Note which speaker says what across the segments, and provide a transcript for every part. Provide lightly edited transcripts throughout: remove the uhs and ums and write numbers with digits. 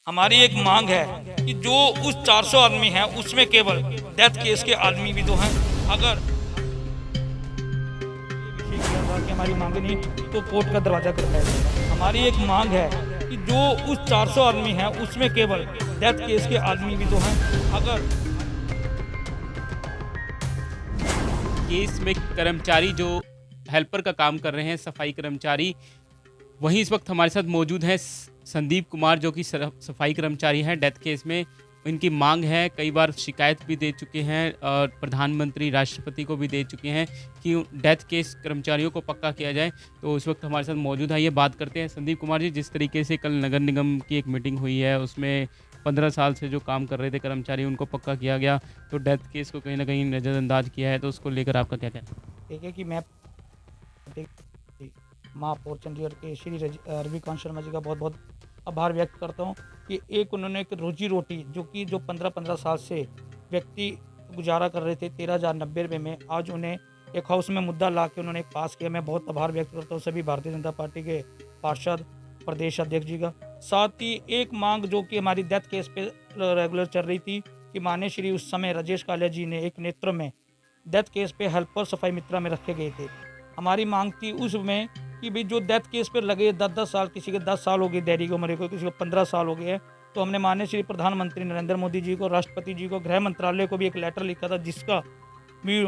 Speaker 1: हमारी एक मांग है कि जो उस 400 आदमी हैं उसमें केवल डेथ केस के आदमी भी तो हैं। अगर ये विषय किया था कि हमारी मांग नहीं तो कोर्ट का दरवाजा खटखटाया। हमारी एक मांग है कि जो उस 400 आदमी हैं उसमें केवल डेथ केस के आदमी भी तो हैं। अगर
Speaker 2: केस में कर्मचारी जो हेल्पर का काम कर रहे हैं, सफाई कर्मचारी, वहीं इस वक्त हमारे साथ मौजूद हैं संदीप कुमार, जो कि सफाई कर्मचारी हैं डेथ केस में। इनकी मांग है, कई बार शिकायत भी दे चुके हैं और प्रधानमंत्री, राष्ट्रपति को भी दे चुके हैं कि डेथ केस कर्मचारियों को पक्का किया जाए। तो इस वक्त हमारे साथ मौजूद है, ये बात करते हैं। संदीप कुमार जी, जिस तरीके से कल नगर निगम की एक मीटिंग हुई है, उसमें 15 साल से जो काम कर रहे थे कर्मचारी, उनको पक्का किया गया, तो डेथ केस को कहीं ना कहीं नज़रअंदाज किया है, तो उसको लेकर आपका क्या कहना है?
Speaker 1: देखिए कि मैं महापौर चंडीगढ़ के श्री रविकांत शर्मा जी का बहुत बहुत आभार व्यक्त करता हूँ कि एक उन्होंने एक रोजी रोटी जो 15-15 साल से व्यक्ति गुजारा कर रहे थे 13,090 रुपये में, आज उन्हें एक हाउस में मुद्दा ला के उन्होंने एक पास किया। मैं बहुत आभार व्यक्त करता हूँ सभी भारतीय जनता पार्टी के पार्षद, प्रदेश अध्यक्ष जी का। साथ ही एक मांग जो कि हमारी डेथ केस पे रेगुलर चल रही थी कि माननीय श्री उस समय राजेश कालिया जी ने एक नेतृत्व में डेथ केस पे हेल्पर सफाई मित्रा में रखे गए थे। हमारी मांग थी उसमें कि भाई जो डेथ केस पर लगे 10-10 साल, किसी के 10 साल हो गए डैडी को मरे को, किसी को 15 साल हो गए हैं, तो हमने माननीय श्री प्रधानमंत्री नरेंद्र मोदी जी को, राष्ट्रपति जी को, गृह मंत्रालय को भी एक लेटर लिखा था, जिसका भी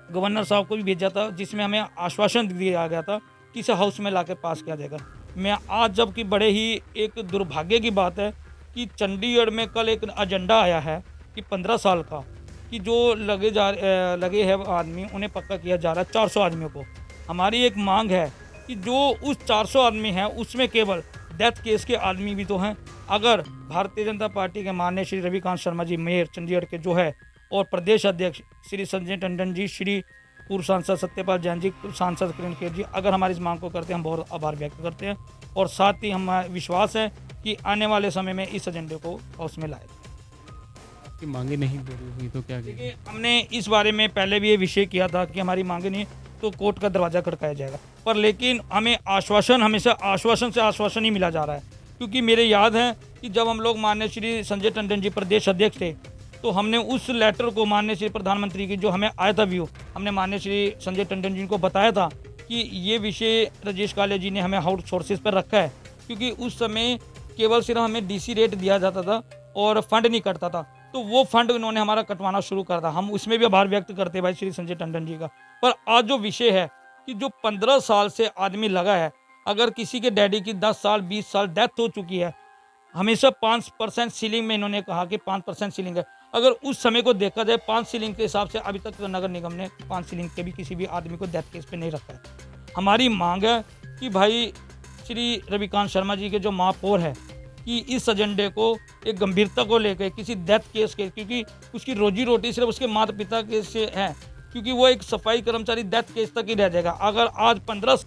Speaker 1: गवर्नर साहब को भी भेजा था, जिसमें हमें आश्वासन दिया गया था कि इसे हाउस में लाकर पास किया जाएगा। मैं आज जबकि बड़े ही एक दुर्भाग्य की बात है कि चंडीगढ़ में कल एक एजेंडा आया है कि 15 साल का, कि जो लगे हैं आदमी उन्हें पक्का किया जा रहा है 400 आदमियों को। हमारी एक मांग है कि जो उस 400 आदमी हैं उसमें केवल डेथ केस के आदमी भी तो हैं। अगर भारतीय जनता पार्टी के माननीय श्री रविकांत शर्मा जी मेयर चंडीगढ़ के जो है, और प्रदेश अध्यक्ष श्री संजय टंडन जी, श्री पूर्व सांसद सत्यपाल जैन जी, सांसद किरण खेर जी, अगर हमारी इस मांग को करते हैं, हम बहुत आभार व्यक्त करते हैं। और साथ ही हम विश्वास है कि आने वाले समय में इस एजेंडे को हाउस में लाएगा।
Speaker 2: कि मांगे नहीं पूरी हुई तो क्या
Speaker 1: देखिए, हमने इस बारे में पहले भी ये विषय किया था कि हमारी मांगे नहीं तो कोर्ट का दरवाज़ा खटकाया जाएगा, पर लेकिन हमें आश्वासन, हमेशा आश्वासन से आश्वासन ही मिला जा रहा है। क्योंकि मेरे याद है कि जब हम लोग माननीय श्री संजय टंडन जी प्रदेश अध्यक्ष थे, तो हमने उस लेटर को माननीय श्री प्रधानमंत्री की जो हमें आया था व्यू, हमने माननीय श्री संजय टंडन जी को बताया था कि ये विषय राजेश कालिया जी ने हमें आउट सोर्सेज पर रखा है, क्योंकि उस समय केवल सिर्फ हमें डीसी रेट दिया जाता था और फंड नहीं कटता था, तो वो फंड उन्होंने हमारा कटवाना शुरू कर दिया। हम उसमें भी आभार व्यक्त करते हैं भाई श्री संजय टंडन जी का। पर आज जो विषय है कि जो 15 साल से आदमी लगा है, अगर किसी के डैडी की 10 साल 20 साल डेथ हो चुकी है, हमेशा 5% सीलिंग में इन्होंने कहा कि 5% सीलिंग है। अगर उस समय को देखा जाए 5 सीलिंग के हिसाब से अभी तक तो नगर निगम ने 5 सीलिंग के भी किसी भी आदमी को डेथ केस पे नहीं रखा है। हमारी मांग है कि भाई श्री रविकांत शर्मा जी के जो महापौर है कि इस एजेंडे को एक गंभीरता को लेकर किसी डेथ केस के, क्योंकि उसकी रोजी रोटी सिर्फ उसके माता पिता के से है, क्योंकि वो एक सफाई कर्मचारी डेथ केस तक ही रह जाएगा। अगर आज 15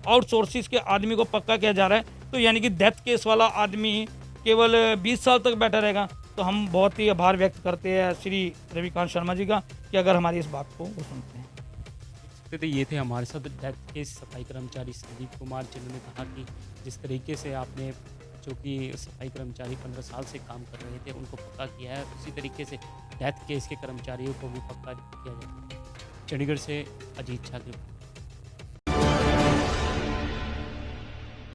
Speaker 1: आउटसोर्सिस के आदमी को पक्का किया जा रहा है, तो यानी कि डेथ केस वाला आदमी केवल 20 साल तक बैठा रहेगा। तो हम बहुत ही आभार व्यक्त करते हैं श्री रविकांत शर्मा जी का कि अगर हमारी इस बात को वो सुनते हैं।
Speaker 2: तो ये थे हमारे साथ डेथ केस सफाई कर्मचारी संदीप कुमार, जिन्होंने कहा कि जिस तरीके से आपने, जो कि सफाई कर्मचारी 15 साल से काम कर रहे थे, उनको पक्का किया है, उसी तरीके से डेथ केस के कर्मचारियों को भी पक्का किया जाए। चंडीगढ़ से अजीत झा की